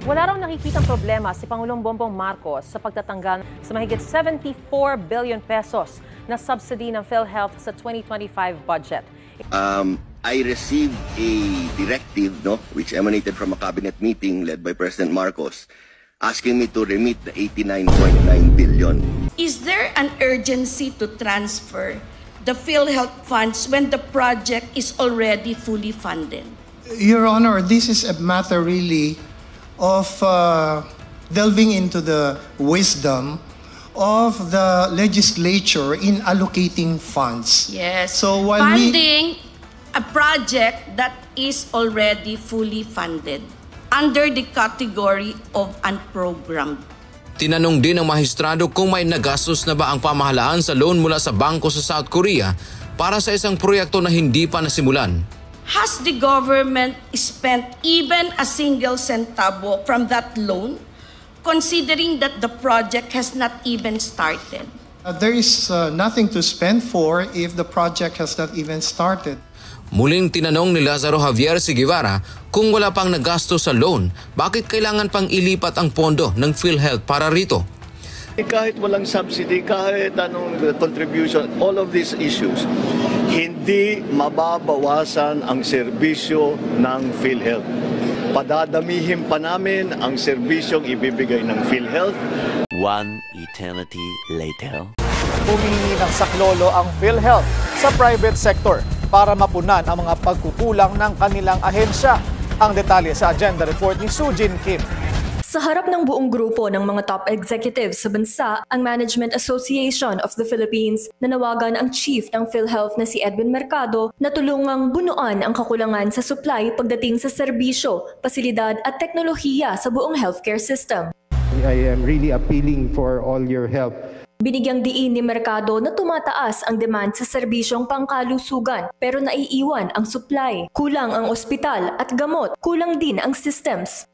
Wala raw nakikitang problema si Pangulong Bongbong Marcos sa pagtatanggal sa mahigit 74 billion pesos na subsidy ng PhilHealth sa 2025 budget. I received a directive, which emanated from a cabinet meeting led by President Marcos, asking me to remit the 89.9 billion. Is there an urgency to transfer the PhilHealth funds when the project is already fully funded? Your Honor, this is a matter really of delving into the wisdom of the legislature in allocating funds. Yes, so funding a project that is already fully funded under the category of unprogrammed. Tinanong din ng mahistrado kung may nagastos na ba ang pamahalaan sa loan mula sa bangko sa South Korea para sa isang proyekto na hindi pa nasimulan. Has the government spent even a single centavo from that loan, considering that the project has not even started? There is nothing to spend for if the project has not even started. Muling tinanong ni Lazaro Javier C. Guevara kung wala pang nagasto sa loan, bakit kailangan pang ilipat ang pondo ng PhilHealth para rito? Kahit walang subsidy, kahit anong contribution, all of these issues, hindi mababawasan ang serbisyo ng PhilHealth. Padadamihin pa namin ang serbisyong ibibigay ng PhilHealth. One eternity later. Humingi ng saklolo ang PhilHealth sa private sector para mapunan ang mga pagkukulang ng kanilang ahensya. Ang detalye sa agenda report ni Sujin Kim. Sa harap ng buong grupo ng mga top executives sa bansa, ang Management Association of the Philippines nanawagan ang chief ng PhilHealth na si Edwin Mercado na tulungang bunuan ang kakulangan sa supply pagdating sa serbisyo, pasilidad at teknolohiya sa buong healthcare system. I am really appealing for all your help. Binigyang diin ni Mercado na tumataas ang demand sa serbisyong pangkalusugan pero naiiwan ang supply. Kulang ang ospital at gamot, kulang din ang systems.